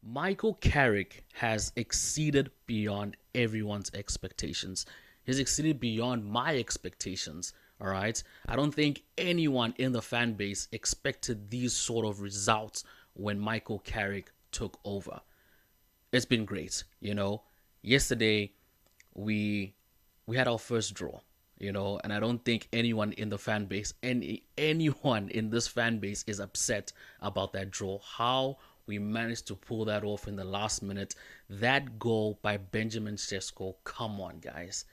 Michael Carrick has exceeded beyond everyone's expectations. He's exceeded beyond my expectations. All right. I don't think anyone in the fan base expected these sort of results when Michael Carrick took over. It's been great. Yesterday we we had our first draw, and I don't think anyone in the fan base, anyone in this fan base is upset about that draw. How we managed to pull that off in the last minute. That goal by Benjamin Sesko, come on, guys.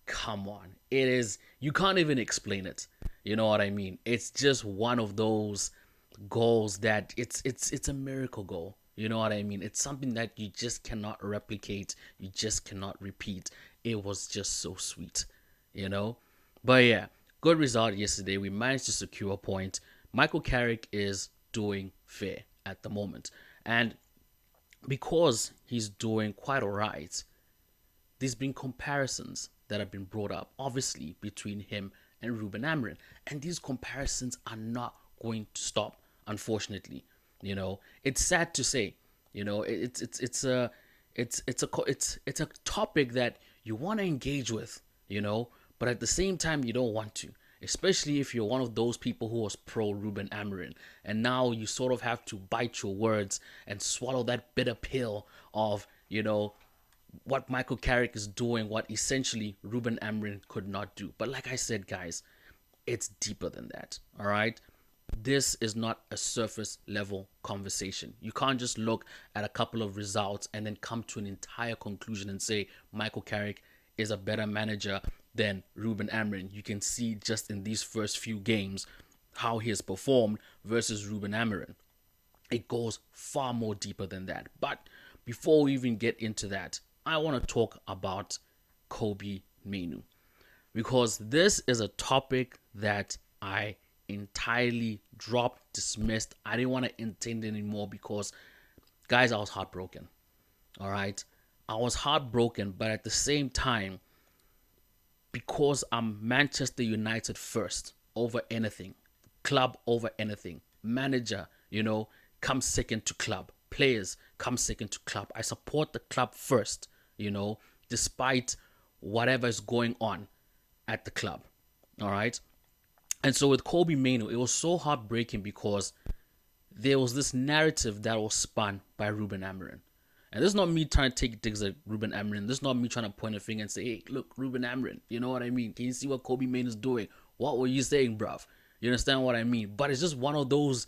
Come on. It is, you can't even explain it. You know what I mean? It's just one of those goals that it's a miracle goal. You know what I mean? It's something that you just cannot replicate, you just cannot repeat. It was just so sweet, you know? But yeah, good result yesterday. We managed to secure a point. Michael Carrick is doing fair at the moment. And because he's doing quite alright, there's been comparisons that have been brought up, obviously, between him and Ruben Amorim. And these comparisons are not going to stop, unfortunately. It's sad to say. It's a topic that you want to engage with, but at the same time you don't want to. Especially if you're one of those people who was pro Ruben Amorim, and now you sort of have to bite your words and swallow that bitter pill of what Michael Carrick is doing, what essentially Ruben Amorim could not do. But like I said, guys, it's deeper than that. All right. This is not a surface level conversation. You can't just look at a couple of results and then come to an entire conclusion and say Michael Carrick is a better manager than Ruben Amorim. You can see just in these first few games how he has performed versus Ruben Amorim. It goes far more deeper than that. But before we even get into that, I want to talk about Kobbie Mainoo, because this is a topic that I entirely dropped, dismissed. I didn't want to entertain it anymore because, guys, I was heartbroken. All right. I was heartbroken, but at the same time, because I'm Manchester United first over anything, club over anything, manager, comes second to club, players come second to club. I support the club first, despite whatever is going on at the club. All right. And so with Kobbie Mainoo, it was so heartbreaking because there was this narrative that was spun by Ruben Amorim. And this is not me trying to take digs at Ruben Amorim. This is not me trying to point a finger and say, hey, look, Ruben Amorim, you know what I mean? Can you see what Kobbie Mainoo is doing? What were you saying, bruv? You understand what I mean? But it's just one of those,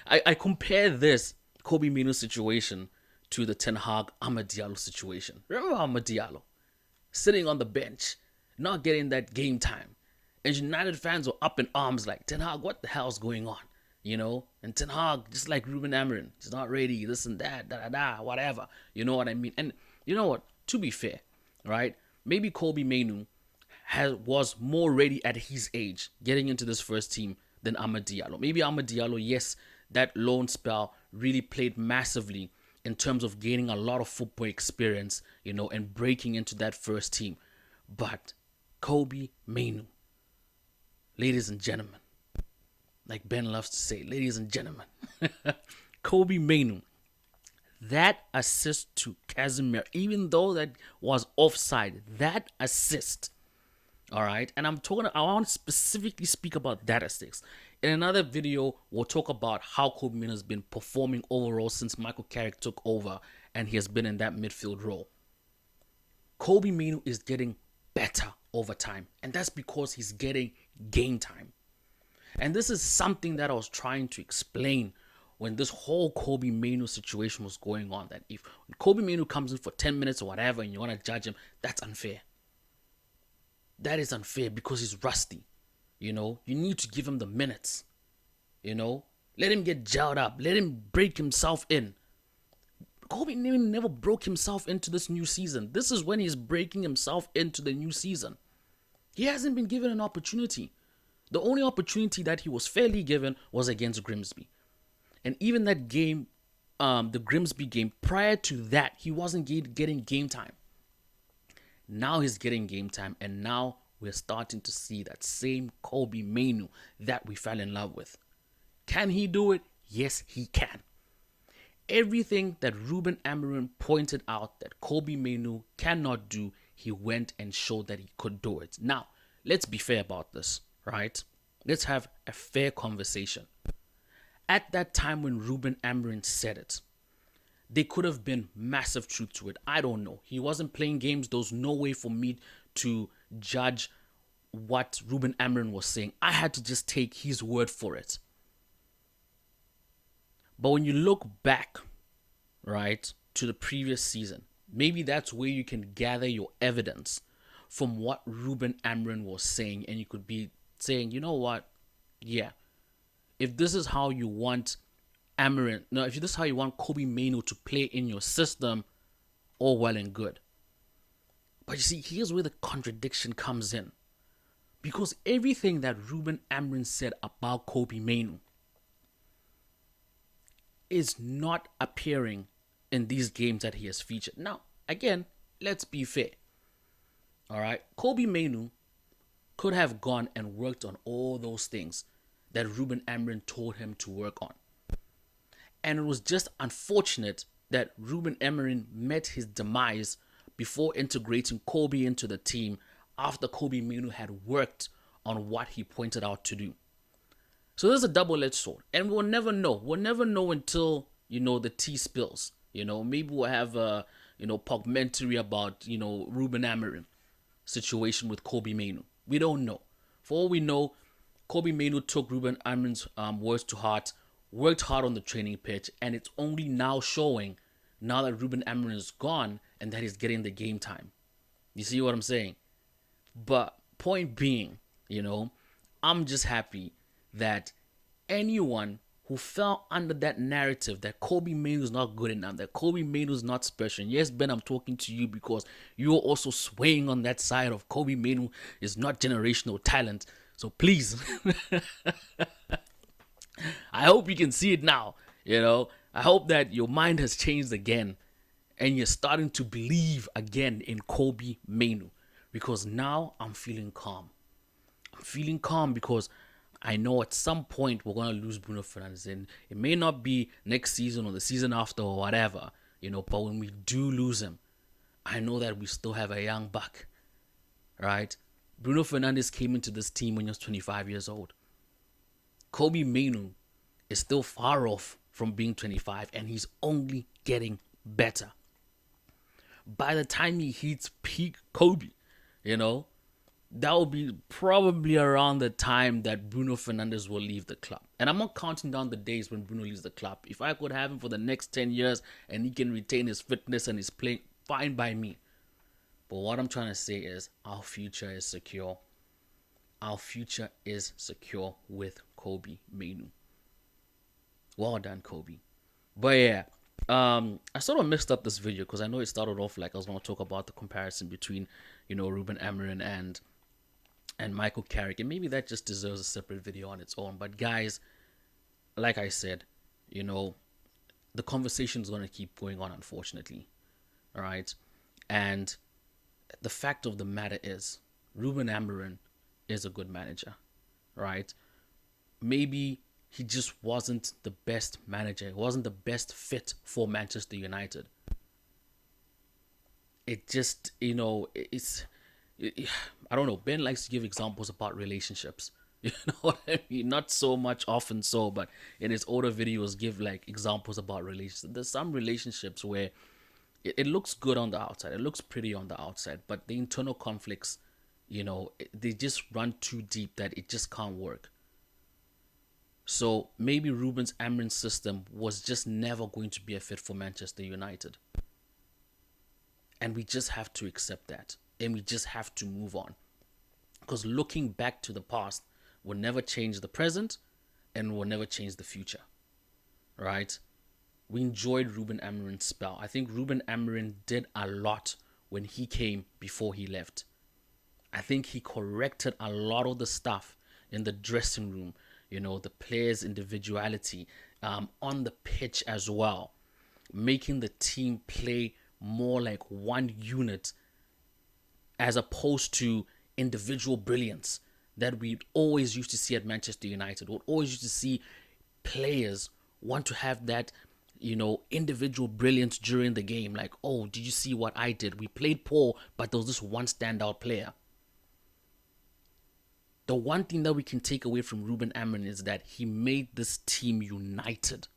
I compare this Kobbie Mainoo situation to the Ten Hag Amad Diallo situation. Remember Amad Diallo? Sitting on the bench, not getting that game time. And United fans were up in arms like, Ten Hag, what the hell's going on? And Ten Hag, just like Ruben Amorim, he's not ready, this and that, whatever. You know what I mean? And you know what? To be fair, right? Maybe Kobbie Mainoo was more ready at his age getting into this first team than Amad Diallo. Maybe Amad Diallo, yes, that loan spell really played massively in terms of gaining a lot of football experience, and breaking into that first team. But Kobbie Mainoo, ladies and gentlemen, like Ben loves to say, ladies and gentlemen, Kobbie Mainoo, that assist to Casemiro, even though that was offside, that assist, all right? And I want to specifically speak about that assist. In another video, we'll talk about how Kobbie Mainoo has been performing overall since Michael Carrick took over and he has been in that midfield role. Kobbie Mainoo is getting better over time, and that's because he's getting game time. And this is something that I was trying to explain when this whole Kobbie Mainoo situation was going on. That if Kobbie Mainoo comes in for 10 minutes or whatever and you want to judge him, that's unfair. That is unfair because he's rusty. You need to give him the minutes. Let him get gelled up. Let him break himself in. Kobbie Mainoo never broke himself into this new season. This is when he's breaking himself into the new season. He hasn't been given an opportunity. The only opportunity that he was fairly given was against Grimsby. And even that game, the Grimsby game, prior to that, he wasn't getting game time. Now he's getting game time, and now we're starting to see that same Kobbie Mainoo that we fell in love with. Can he do it? Yes, he can. Everything that Ruben Amorim pointed out that Kobbie Mainoo cannot do, he went and showed that he could do it. Now, let's be fair about this, right? Let's have a fair conversation. At that time when Ruben Amorim said it, there could have been massive truth to it. I don't know. He wasn't playing games. There was no way for me to judge what Ruben Amorim was saying. I had to just take his word for it. But when you look back, right, to the previous season, maybe that's where you can gather your evidence from what Ruben Amorim was saying, and you could be saying, you know what, yeah, if this is how you want Amorim, no, if this is how you want Kobbie Mainoo to play in your system, all well and good. But you see, here's where the contradiction comes in. Because everything that Ruben Amorim said about Kobbie Mainoo is not appearing in these games that he has featured. Now, again, let's be fair. All right, Kobbie Mainoo could have gone and worked on all those things that Ruben Amorim told him to work on. And it was just unfortunate that Ruben Amorim met his demise before integrating Kobbie into the team after Kobbie Mainoo had worked on what he pointed out to do. So there's a double-edged sword, and we'll never know. We'll never know until, the tea spills. Maybe we'll have a, documentary about, Ruben Amorim situation with Kobbie Mainoo. We don't know. For all we know, Kobbie Mainoo took Ruben Amorim's words to heart, worked hard on the training pitch, and it's only now showing now that Ruben Amorim is gone and that he's getting the game time. You see what I'm saying? But point being, I'm just happy that anyone who fell under that narrative that Kobbie Mainoo is not good enough, that Kobbie Mainoo is not special. And yes, Ben, I'm talking to you because you're also swaying on that side of Kobbie Mainoo is not generational talent. So please, I hope you can see it now. I hope that your mind has changed again and you're starting to believe again in Kobbie Mainoo, because now I'm feeling calm. I'm feeling calm because I know at some point we're going to lose Bruno Fernandes, and it may not be next season or the season after or whatever, but when we do lose him, I know that we still have a young buck, right? Bruno Fernandes came into this team when he was 25 years old. Kobbie Mainoo is still far off from being 25, and he's only getting better. By the time he hits peak Kobbie, that will be probably around the time that Bruno Fernandes will leave the club. And I'm not counting down the days when Bruno leaves the club. If I could have him for the next 10 years and he can retain his fitness and his playing, fine by me. But what I'm trying to say is our future is secure. Our future is secure with Kobbie Mainoo. Well done, Kobbie. But yeah, I sort of mixed up this video because I know it started off like I was going to talk about the comparison between, Ruben Amorim and Michael Carrick, and maybe that just deserves a separate video on its own. But guys, like I said, the conversation is going to keep going on, unfortunately. All right, and the fact of the matter is, Ruben Amorim is a good manager, right? Maybe he just wasn't the best manager. He wasn't the best fit for Manchester United. It just, I don't know. Ben likes to give examples about relationships. You know what I mean? Not so much often so, but in his older videos, give like examples about relationships. There's some relationships where it looks good on the outside. It looks pretty on the outside, but the internal conflicts, they just run too deep that it just can't work. So maybe Ruben Amorim's system was just never going to be a fit for Manchester United. And we just have to accept that. And we just have to move on. Because looking back to the past will never change the present and will never change the future. Right? We enjoyed Ruben Amorim's spell. I think Ruben Amorim did a lot when he came before he left. I think he corrected a lot of the stuff in the dressing room. The players' individuality on the pitch as well. Making the team play more like one unit as opposed to individual brilliance that we always used to see at Manchester United. We always used to see players want to have that, individual brilliance during the game. Like, oh, did you see what I did? We played poor, but there was this one standout player. The one thing that we can take away from Ruben Amorim is that he made this team united.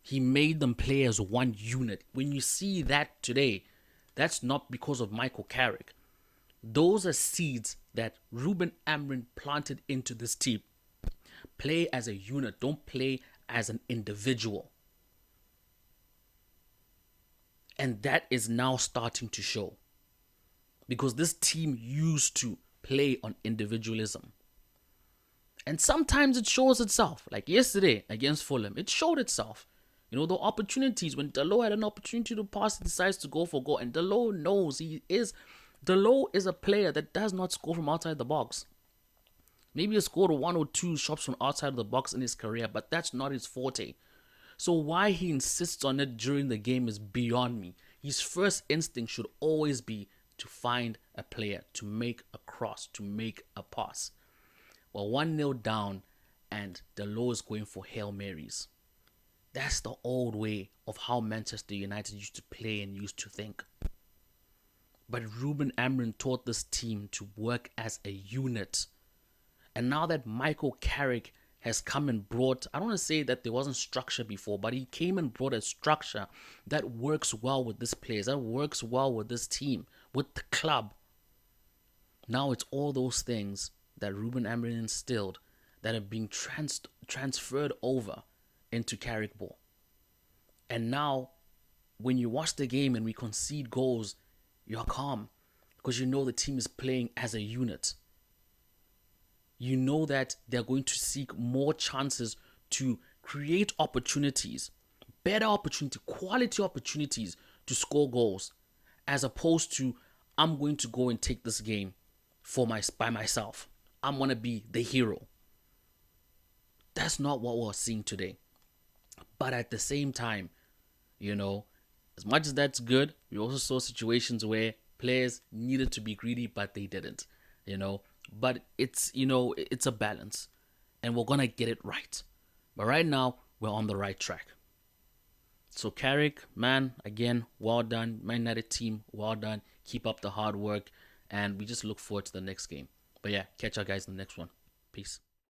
He made them play as one unit. When you see that today, that's not because of Michael Carrick. Those are seeds that Ruben Amorim planted into this team. Play as a unit. Don't play as an individual. And that is now starting to show. Because this team used to play on individualism. And sometimes it shows itself. Like yesterday against Fulham, it showed itself. The opportunities, when Dalot had an opportunity to pass, he decides to go for goal. And Dalot knows Dalot is a player that does not score from outside the box. Maybe he scored 1 or 2 shots from outside of the box in his career, but that's not his forte. So why he insists on it during the game is beyond me. His first instinct should always be to find a player, to make a cross, to make a pass. Well, 1-0 down and Dalot is going for Hail Marys. That's the old way of how Manchester United used to play and used to think. But Ruben Amorim taught this team to work as a unit. And now that Michael Carrick has come and brought, I don't want to say that there wasn't structure before, but he came and brought a structure that works well with this players, that works well with this team, with the club. Now it's all those things that Ruben Amorim instilled that are being transferred over into Carrick ball. And now, when you watch the game and we concede goals, you're calm because you know the team is playing as a unit. You know that they're going to seek more chances to create opportunities, better opportunity, quality opportunities to score goals, as opposed to I'm going to go and take this game by myself. I'm going to be the hero. That's not what we're seeing today. But at the same time, as much as that's good, we also saw situations where players needed to be greedy, but they didn't, But it's a balance, and we're going to get it right. But right now, we're on the right track. So Carrick, man, again, well done. Man United team, well done. Keep up the hard work, and we just look forward to the next game. But yeah, catch you guys in the next one. Peace.